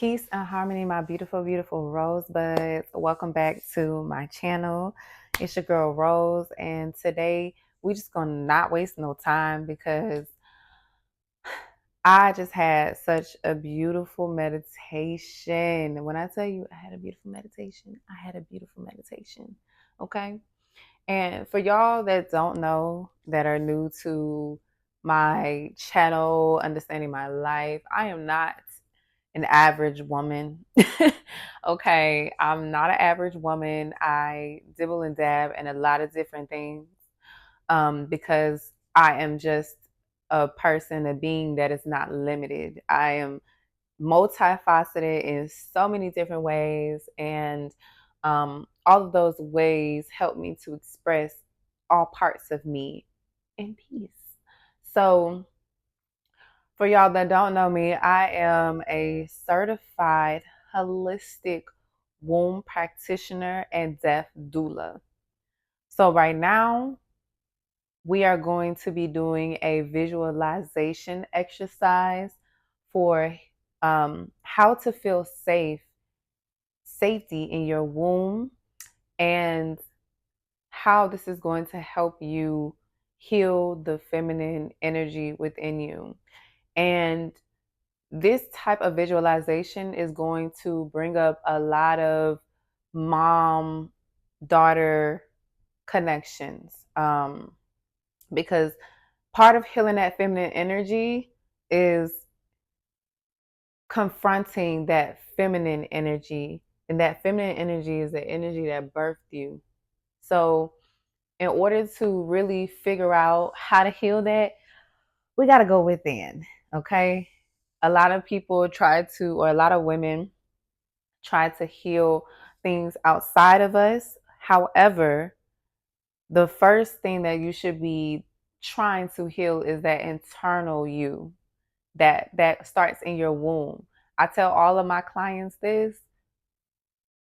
Peace and harmony, my beautiful, beautiful rosebuds. Welcome back to my channel. It's your girl Rose, and today we just gonna not waste no time because I just had such a beautiful meditation. When I tell you I had a beautiful meditation, I had a beautiful meditation. Okay. And for y'all that don't know, that are new to my channel, understanding my life, I am not an average woman. Okay, I'm not an average woman. I dibble and dab in a lot of different things because I am just a person, a being that is not limited. I am multifaceted in so many different ways, and all of those ways help me to express all parts of me in peace. So, for y'all that don't know me, I am a certified holistic womb practitioner and death doula. So, right now, we are going to be doing a visualization exercise for how to feel safety in your womb, and how this is going to help you heal the feminine energy within you. And this type of visualization is going to bring up a lot of mom daughter connections, because part of healing that feminine energy is confronting that feminine energy. And that feminine energy is the energy that birthed you. So, in order to really figure out how to heal that, we got to go within. Okay. A lot of people try to, or a lot of women try to heal things outside of us. However, the first thing that you should be trying to heal is that internal you that starts in your womb. I tell all of my clients this.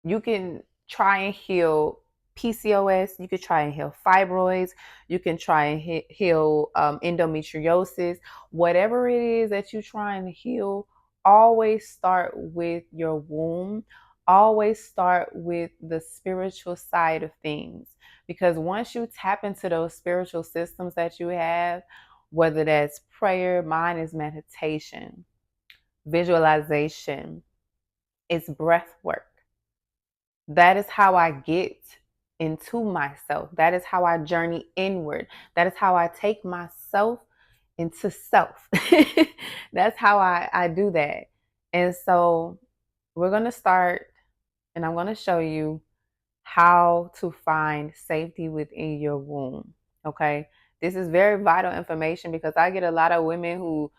You can try and heal PCOS. You could try and heal fibroids. You can try and heal endometriosis. Whatever it is that you're trying to heal, always start with your womb. Always start with the spiritual side of things. Because once you tap into those spiritual systems that you have, whether that's prayer, mine is meditation, visualization, it's breath work. That is how I get into myself. That is how I journey inward. That is how I take myself into self. That's how I do that. And so we're going to start, and I'm going to show you how to find safety within your womb. Okay. This is very vital information because I get a lot of women who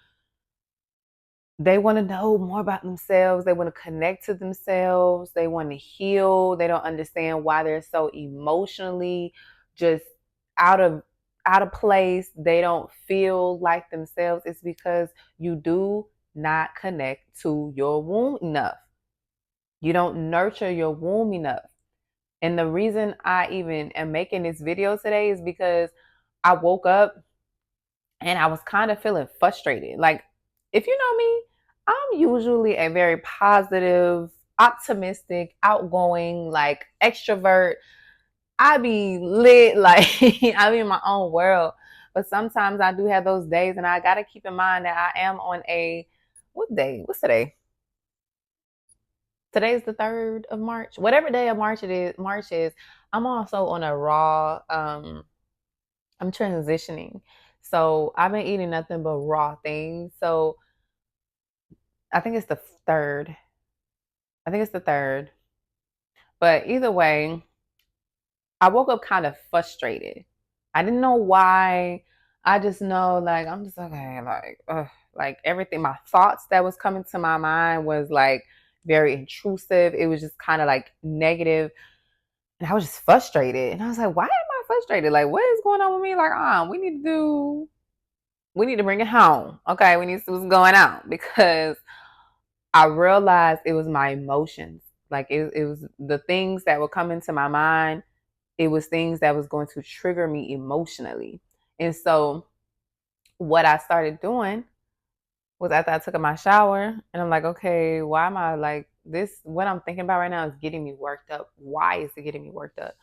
they want to know more about themselves. They want to connect to themselves. They want to heal. They don't understand why they're so emotionally just out of out of place. They don't feel like themselves. It's because you do not connect to your womb enough. You don't nurture your womb enough. And the reason I even am making this video today is because I woke up and I was kind of feeling frustrated. Like, if you know me, I'm usually a very positive, optimistic, outgoing, like extrovert. I be lit, like I be in my own world. But sometimes I do have those days, and I gotta keep in mind that I am on a what day? What's today? Today's the 3rd of March. Whatever day of March it is, March is. I'm also on a raw. I'm transitioning, so I've been eating nothing but raw things. So I think it's the 3rd. I think it's the 3rd. But either way, I woke up kind of frustrated. I didn't know why. I just know, like, I'm just okay, like, ugh, like everything, my thoughts that was coming to my mind was like very intrusive. It was just kind of like negative, and I was just frustrated. And I was like, why am I frustrated? Like, what is going on with me? Like, we need to bring it home. Okay, we need to see what's going on because I realized it was my emotions. Like it was the things that were coming to my mind. It was things that was going to trigger me emotionally. And so what I started doing was after I took my shower, and I'm like, okay, why am I like this? What I'm thinking about right now is getting me worked up. Why is it getting me worked up?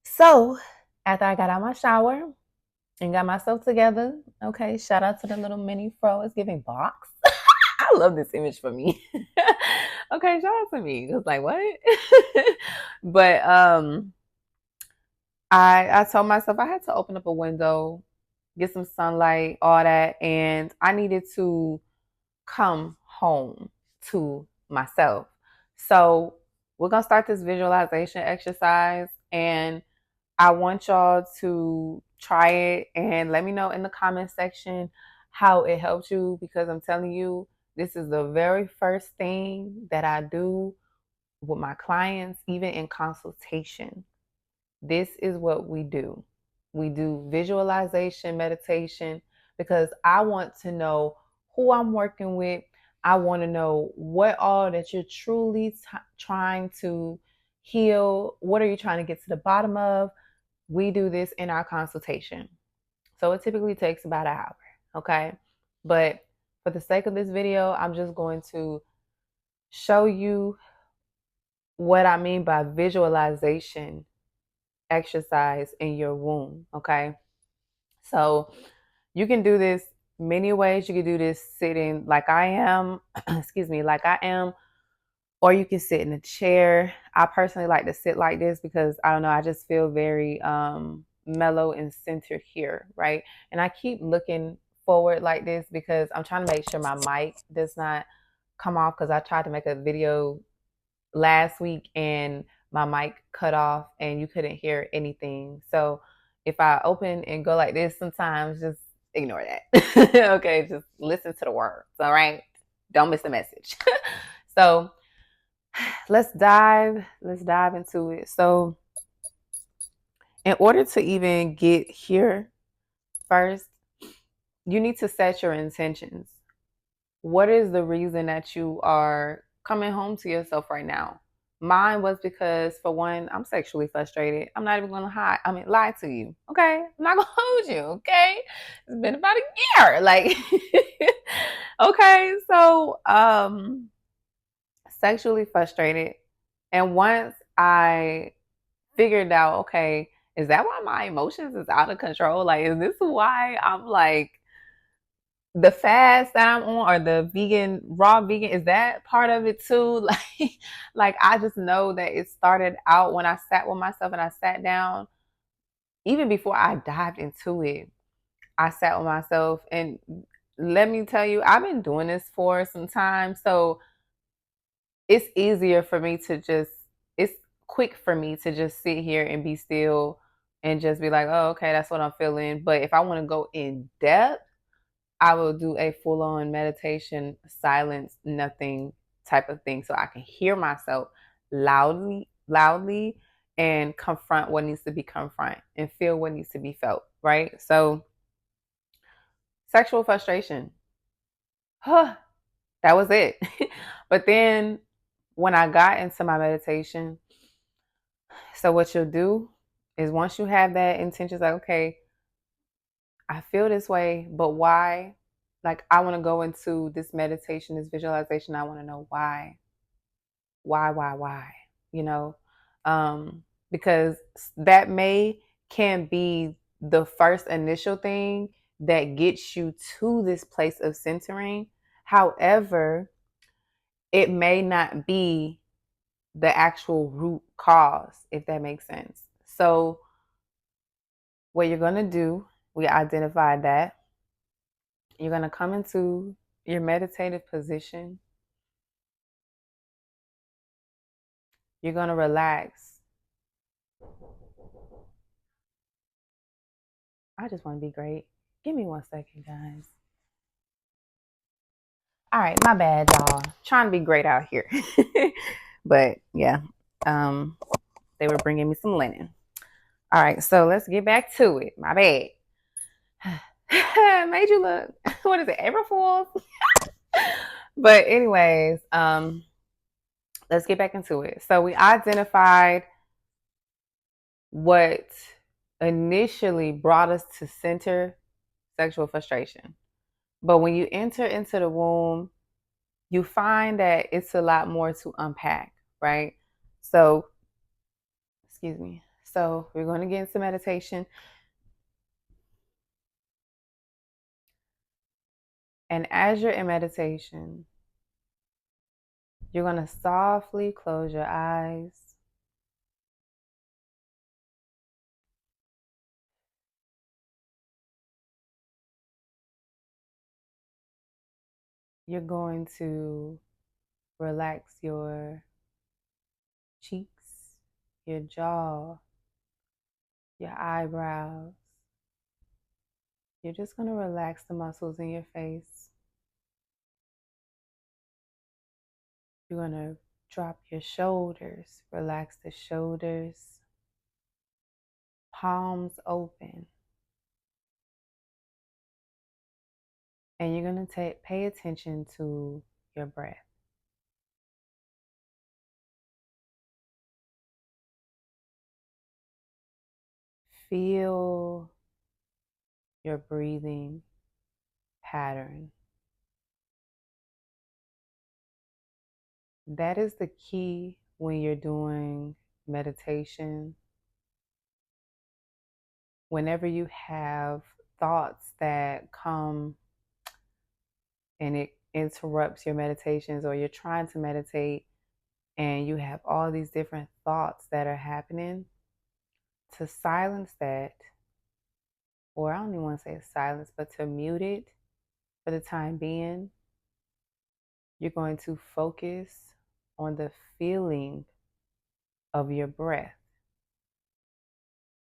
So after I got out my shower and got myself together, okay, shout out to the little mini fro. It's giving box. I love this image for me. Okay, shout out to me. It was like, what? But I told myself I had to open up a window, get some sunlight, all that, and I needed to come home to myself. So we're gonna start this visualization exercise, and I want y'all to try it and let me know in the comment section how it helps you, because I'm telling you, this is the very first thing that I do with my clients, even in consultation. This is what we do. We do visualization, meditation, because I want to know who I'm working with. I want to know what all that you're truly trying to heal. What are you trying to get to the bottom of? We do this in our consultation. So it typically takes about an hour, okay? But for the sake of this video, I'm just going to show you what I mean by visualization exercise in your womb, okay? So you can do this many ways. You can do this sitting like I am, excuse me, like I am, or you can sit in a chair. I personally like to sit like this because I don't know, I just feel very mellow and centered here, right? And I keep looking forward like this because I'm trying to make sure my mic does not come off, because I tried to make a video last week and my mic cut off and you couldn't hear anything. So if I open and go like this sometimes, just ignore that. Okay, just listen to the words, all right? Don't miss the message. So let's dive into it. So in order to even get here first, you need to set your intentions. What is the reason that you are coming home to yourself right now? Mine was because, for one, I'm sexually frustrated. I'm not even gonna lie to you. Okay, I'm not gonna hold you. Okay, it's been about a year. Like, okay, so sexually frustrated, and once I figured out, okay, is that why my emotions is out of control? Like, is this why I'm like the fast that I'm on, or the vegan, raw vegan, is that part of it too? Like I just know that it started out when I sat with myself and I sat down. Even before I dived into it, I sat with myself, and let me tell you, I've been doing this for some time. So it's easier for me to just, it's quick for me to just sit here and be still and just be like, oh, okay, that's what I'm feeling. But if I want to go in depth, I will do a full on meditation, silence, nothing type of thing, so I can hear myself loudly, and confront what needs to be confronted and feel what needs to be felt, right? So, sexual frustration, huh, that was it. But then when I got into my meditation, so what you'll do is, once you have that intention, like, okay, I feel this way, but why? Like, I want to go into this meditation, this visualization. I want to know why. Why? You know, because that can be the first initial thing that gets you to this place of centering. However, it may not be the actual root cause, if that makes sense. So, what you're going to do, we identified that. You're going to come into your meditative position. You're going to relax. I just want to be great. Give me 1 second, guys. All right, my bad, y'all. Trying to be great out here. But yeah, um, they were bringing me some linen. All right, so let's get back to it. My bad. Made you look, what is it, April Fool's? But anyways, let's get back into it. So we identified what initially brought us to center sexual frustration. But when you enter into the womb, you find that it's a lot more to unpack, right? So, excuse me. So, we're going to get into meditation. And as you're in meditation, you're going to softly close your eyes. You're going to relax your cheeks, your jaw, your eyebrows. You're just going to relax the muscles in your face. You're going to drop your shoulders, relax the shoulders, palms open. And you're going to pay attention to your breath. Feel your breathing pattern. That is the key when you're doing meditation. Whenever you have thoughts that come and it interrupts your meditations, or you're trying to meditate and you have all these different thoughts that are happening, to silence that, or I don't even want to say silence, but to mute it for the time being, you're going to focus on the feeling of your breath.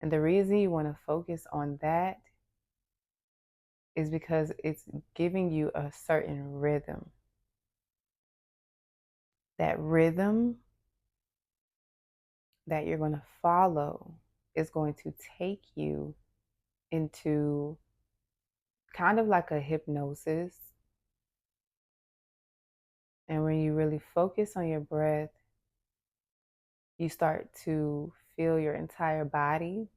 And the reason you want to focus on that is because it's giving you a certain rhythm. That rhythm that you're going to follow is going to take you into kind of like a hypnosis. And when you really focus on your breath, you start to feel your entire body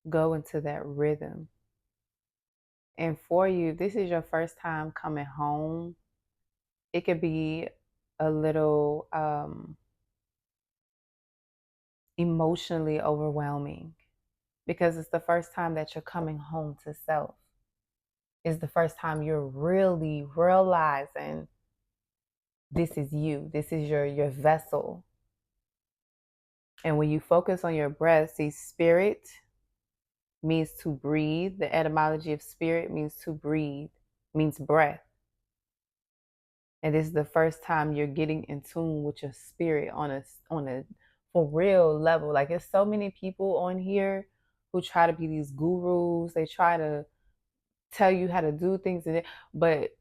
go into that rhythm. And for you, this is your first time coming home, it could be a little emotionally overwhelming because it's the first time that you're coming home to self. It's the first time you're really realizing this is you. This is your vessel. And when you focus on your breath, see, spirit means to breathe. The etymology of spirit means to breathe, means breath. And this is the first time you're getting in tune with your spirit on a for real level. Like, there's so many people on here who try to be these gurus. They try to tell you how to do things, but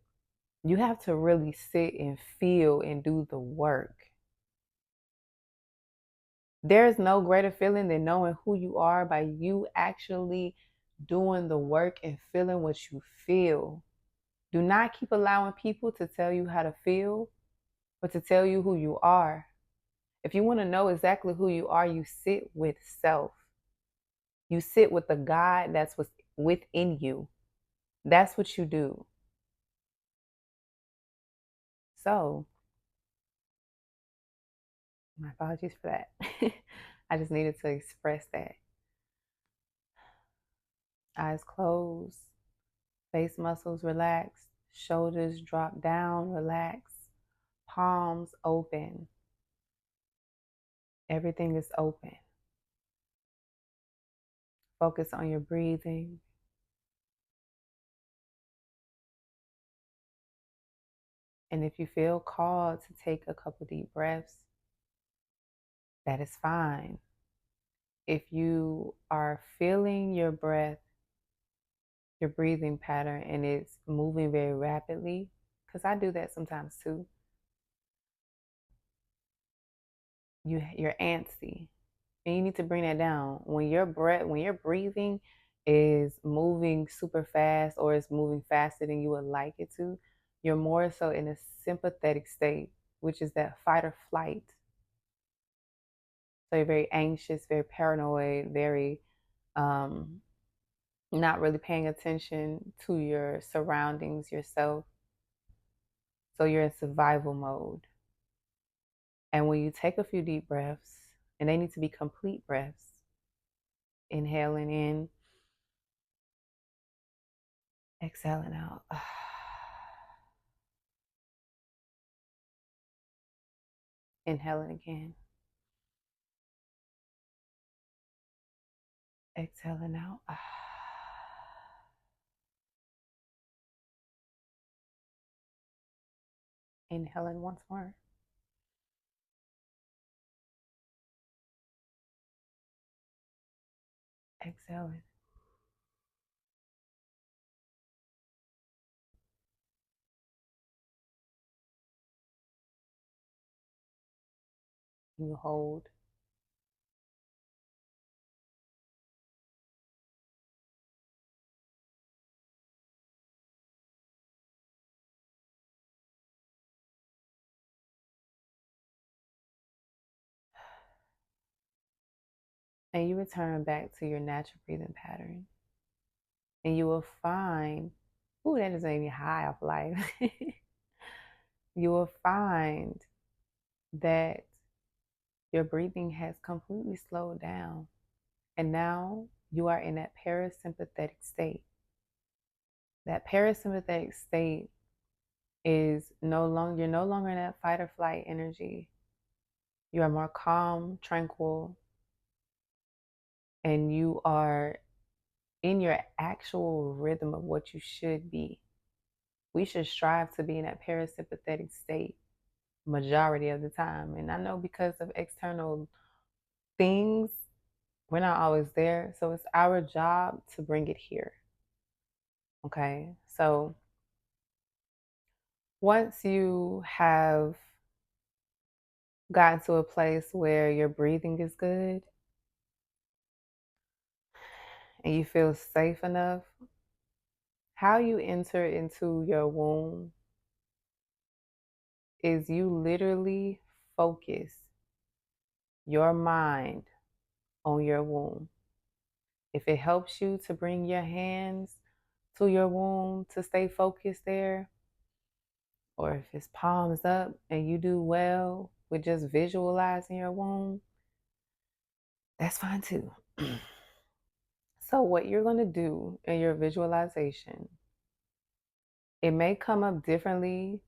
you have to really sit and feel and do the work. There is no greater feeling than knowing who you are by you actually doing the work and feeling what you feel. Do not keep allowing people to tell you how to feel, but to tell you who you are. If you want to know exactly who you are, you sit with self. You sit with the God that's within you. That's what you do. So, my apologies for that. I just needed to express that. Eyes closed, face muscles relaxed, shoulders drop down, relax, palms open. Everything is open. Focus on your breathing. And if you feel called to take a couple deep breaths, that is fine. If you are feeling your breath, your breathing pattern, and it's moving very rapidly, because I do that sometimes too, you're antsy. And you need to bring that down. When your breathing is moving super fast, or it's moving faster than you would like it to, you're more so in a sympathetic state, which is that fight or flight. So you're very anxious, very paranoid, very not really paying attention to your surroundings, yourself. So you're in survival mode. And when you take a few deep breaths, and they need to be complete breaths, inhaling in, exhaling out. Inhaling again, exhaling out. Inhaling once more. Exhaling. You hold. And you return back to your natural breathing pattern. And you will find, ooh, that just made me high off life. You will find that your breathing has completely slowed down. And now you are in that parasympathetic state. That parasympathetic state is you're no longer in that fight or flight energy. You are more calm, tranquil, and you are in your actual rhythm of what you should be. We should strive to be in that parasympathetic state majority of the time. And I know because of external things, we're not always there. So it's our job to bring it here. Okay. So once you have gotten to a place where your breathing is good and you feel safe enough, how you enter into your womb is you literally focus your mind on your womb. If it helps you to bring your hands to your womb to stay focused there, or if it's palms up and you do well with just visualizing your womb, that's fine too. So, what you're going to do in your visualization, it may come up differently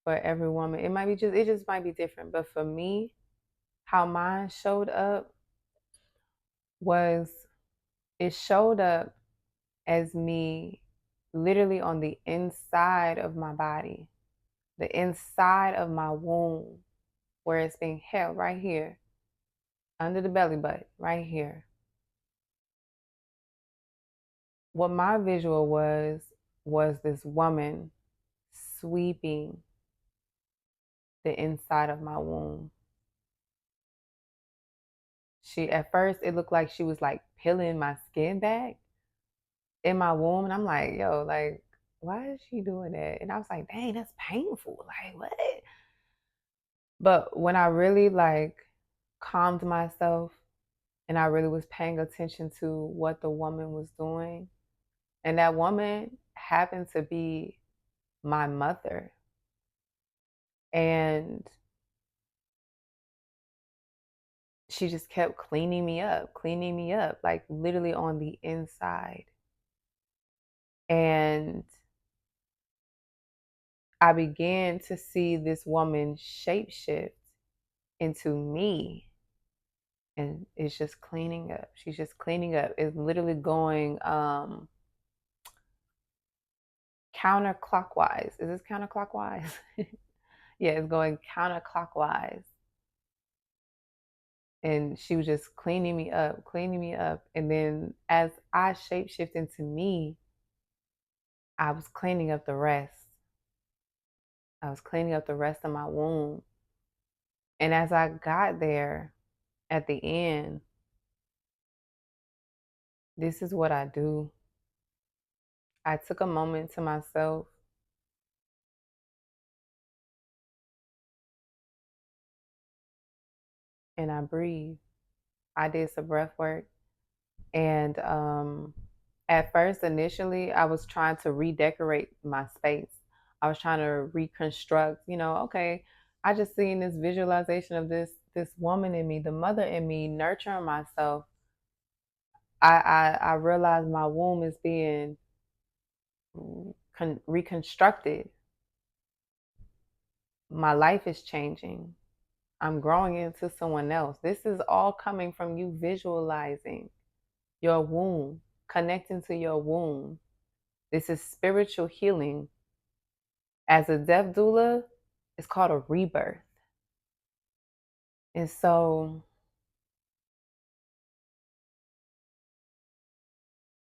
for every woman. It just might be different. But for me, how mine showed up was it showed up as me literally on the inside of my body, the inside of my womb, where it's being held right here, under the belly button, right here. What my visual was this woman sweeping the inside of my womb. She at first it looked like she was like peeling my skin back in my womb, and I'm like, yo, like, why is she doing that? And I was like, dang, that's painful. Like, what? But when I really like calmed myself and I really was paying attention to what the woman was doing, and that woman happened to be my mother. And she just kept cleaning me up, like literally on the inside. And I began to see this woman shapeshift into me. And it's just cleaning up. She's just cleaning up. It's literally going counterclockwise. Is this counterclockwise? Yeah, it's going counterclockwise. And she was just cleaning me up, cleaning me up. And then as I shapeshift into me, I was cleaning up the rest. I was cleaning up the rest of my womb. And as I got there at the end, this is what I do. I took a moment to myself and I breathed. I did some breath work and At first, initially, I was trying to redecorate my space. I was trying to reconstruct, okay, I just seen this visualization of this woman in me, the mother in me, nurturing myself. I realized my womb is being reconstructed. My life is changing. I'm growing into someone else. This is all coming from you visualizing your womb, connecting to your womb. This is spiritual healing. As a death doula, it's called a rebirth. And so,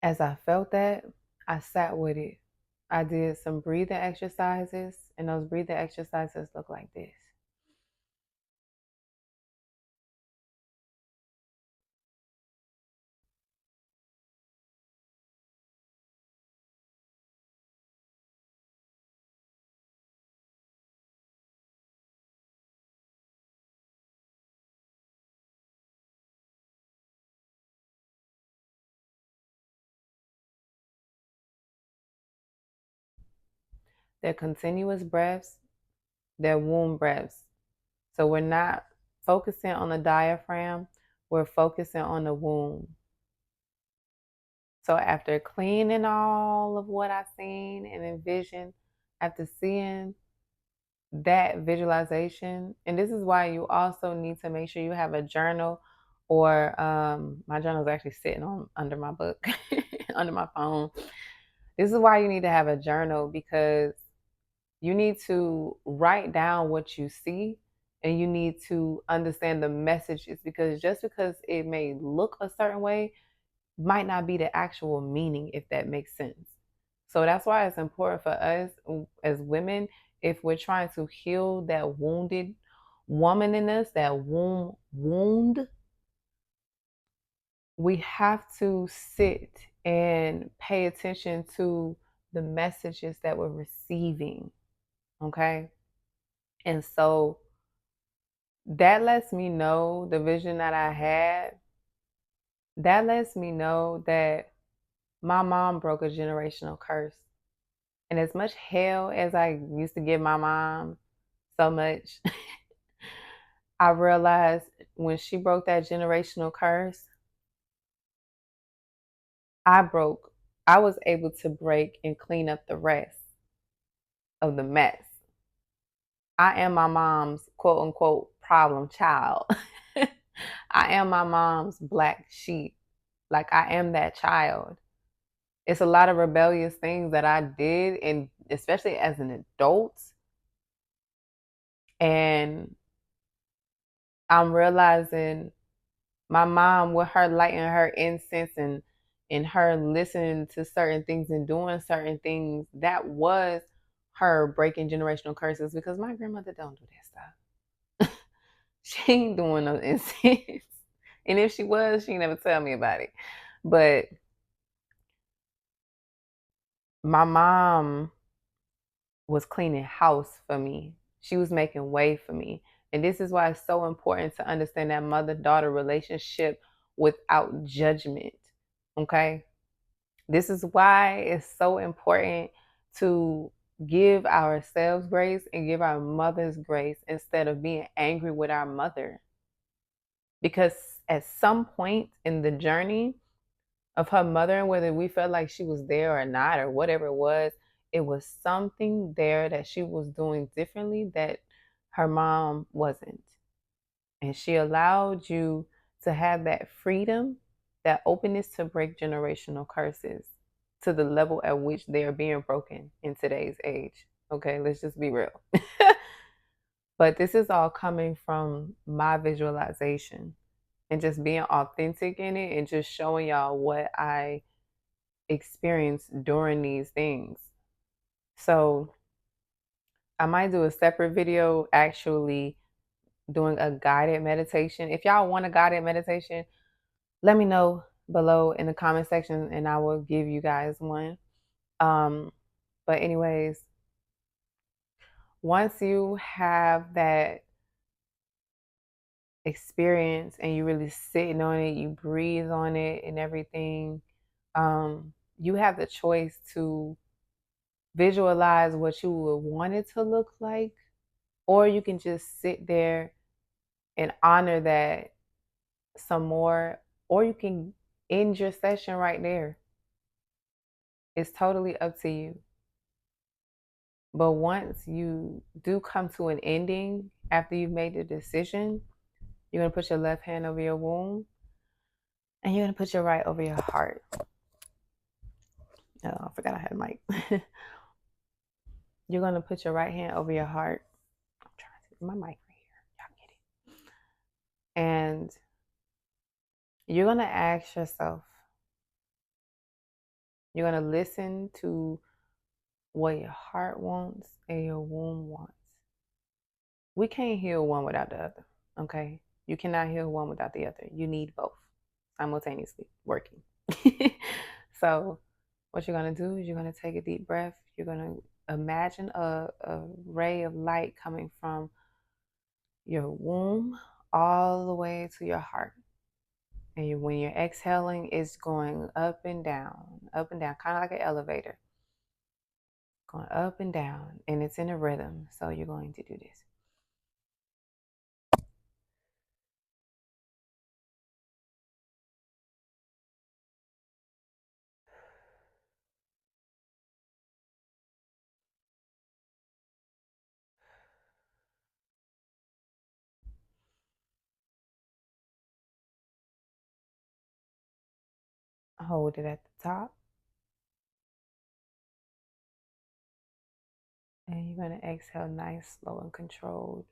as I felt that, I sat with it. I did some breathing exercises, and those breathing exercises look like this. They're continuous breaths, they're womb breaths. So we're not focusing on the diaphragm, we're focusing on the womb. So after cleaning all of what I've seen and envisioned, after seeing that visualization, and this is why you also need to make sure you have a journal, or my journal is actually sitting on under my book, under my phone. This is why you need to have a journal, because you need to write down what you see, and you need to understand the messages, because just because it may look a certain way might not be the actual meaning, if that makes sense. So that's why it's important for us as women, if we're trying to heal that wounded woman in us, that womb wound, we have to sit and pay attention to the messages that we're receiving. Okay. And so that lets me know the vision that I had. That lets me know that my mom broke a generational curse. And as much hell as I used to give my mom so much, I realized when she broke that generational curse, I broke, I was able to break and clean up the rest of the mess. I am my mom's quote unquote problem child. I am my mom's black sheep. Like, I am that child. It's a lot of rebellious things that I did, and especially as an adult. And I'm realizing my mom, with her lighting her incense and her listening to certain things and doing certain things, that was her breaking generational curses, because my grandmother don't do that stuff. She ain't doing no incense. And if she was, she never tell me about it. But my mom was cleaning house for me. She was making way for me. And this is why it's so important to understand that mother-daughter relationship without judgment. Okay? This is why it's so important to give ourselves grace and give our mothers grace instead of being angry with our mother. Because at some point in the journey of her mother, whether we felt like she was there or not, or whatever it was something there that she was doing differently that her mom wasn't. And she allowed you to have that freedom, that openness to break generational curses to the level at which they are being broken in today's age. Okay, let's just be real. But this is all coming from my visualization and just being authentic in it and just showing y'all what I experienced during these things. So I might do a separate video actually doing a guided meditation. If y'all want a guided meditation, let me know below in the comment section and I will give you guys one. But anyways, once you have that experience and you really sitting on it, you breathe on it and everything, you have the choice to visualize what you would want it to look like, or you can just sit there and honor that some more, or you can end your session right there. It's totally up to you. But once you do come to an ending after you've made the decision, you're going to put your left hand over your womb and you're going to put your right over your heart. Oh, I forgot I had a mic. You're going to put your right hand over your heart. I'm trying to see my mic right here. Y'all get it. And you're going to ask yourself, you're going to listen to what your heart wants and your womb wants. We can't heal one without the other, okay? You cannot heal one without the other. You need both simultaneously working. So what you're going to do is you're going to take a deep breath. You're going to imagine a ray of light coming from your womb all the way to your heart. And when you're exhaling, it's going up and down, kind of like an elevator. Going up and down, and it's in a rhythm. So you're going to do this. Hold it at the top. And you're going to exhale nice, slow, and controlled.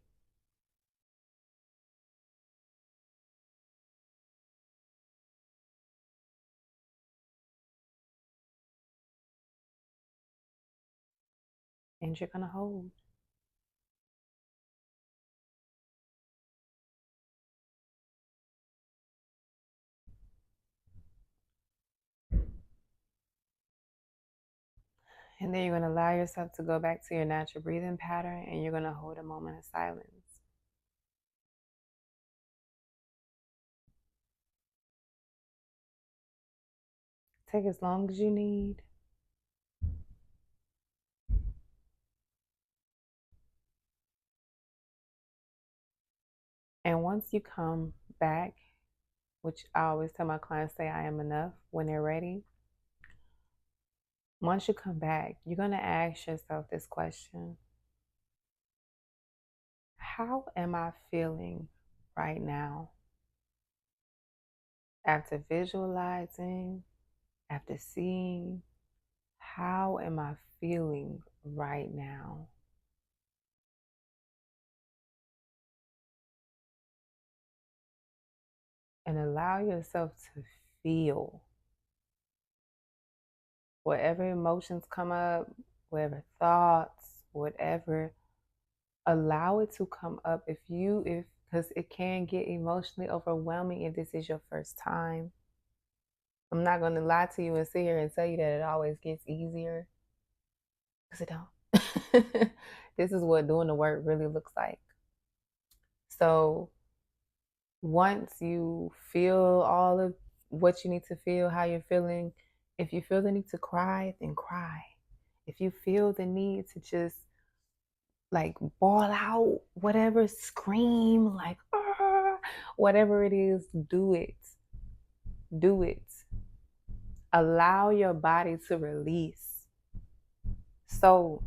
And you're going to hold. And then you're going to allow yourself to go back to your natural breathing pattern, and you're going to hold a moment of silence. Take as long as you need. And once you come back, which I always tell my clients, say I am enough when they're ready. Once you come back, you're going to ask yourself this question: how am I feeling right now? After visualizing, after seeing, how am I feeling right now? And allow yourself to feel whatever emotions come up, whatever thoughts, whatever, allow it to come up. Because it can get emotionally overwhelming if this is your first time. I'm not going to lie to you and sit here and tell you that it always gets easier, because it don't. This is what doing the work really looks like. So once you feel all of what you need to feel, how you're feeling, if you feel the need to cry, then cry. If you feel the need to just like bawl out, whatever, scream, like, whatever it is, do it. Do it. Allow your body to release. So,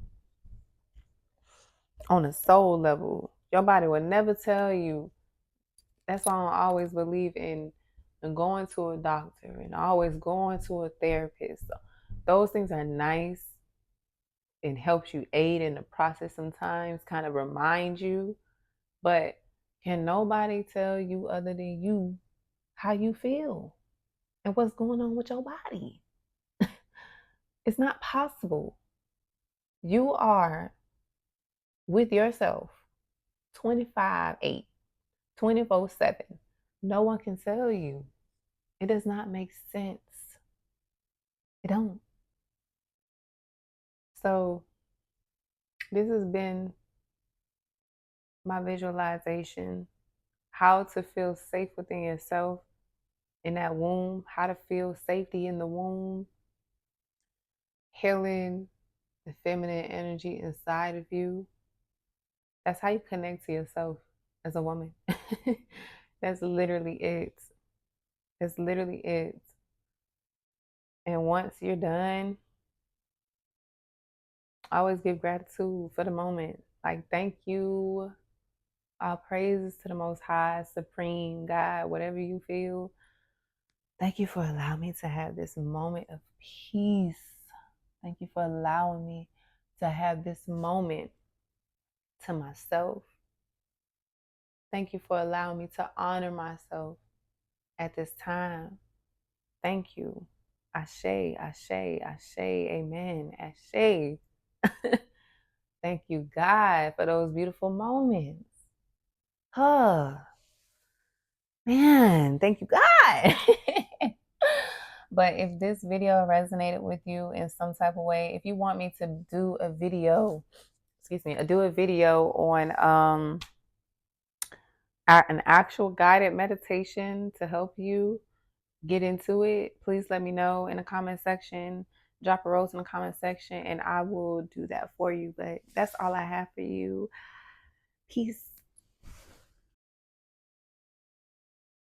on a soul level, your body will never tell you. That's why I always believe in going to a doctor and always going to a therapist. So those things are nice and helps you aid in the process sometimes, kind of remind you. But can nobody tell you other than you how you feel and what's going on with your body? It's not possible. You are with yourself 25/8, 24/7. No one can tell you. It does not make sense. It don't. So this has been my visualization, how to feel safe within yourself in that womb, how to feel safety in the womb. healing the feminine energy inside of you. That's how you connect to yourself as a woman. That's literally it. That's literally it. And once you're done, always give gratitude for the moment. Like, thank you. All praises to the Most High, Supreme God, whatever you feel. Thank you for allowing me to have this moment of peace. Thank you for allowing me to have this moment to myself. Thank you for allowing me to honor myself at this time. Thank you. Ashe, Ashe, Ashe, Amen, Ashe. Thank you, God, for those beautiful moments. Huh. Man, thank you, God. But if this video resonated with you in some type of way, if you want me to do a video, do a video on an actual guided meditation to help you get into it, please let me know in the comment section. Drop a rose in the comment section and I will do that for you. But that's all I have for you. Peace.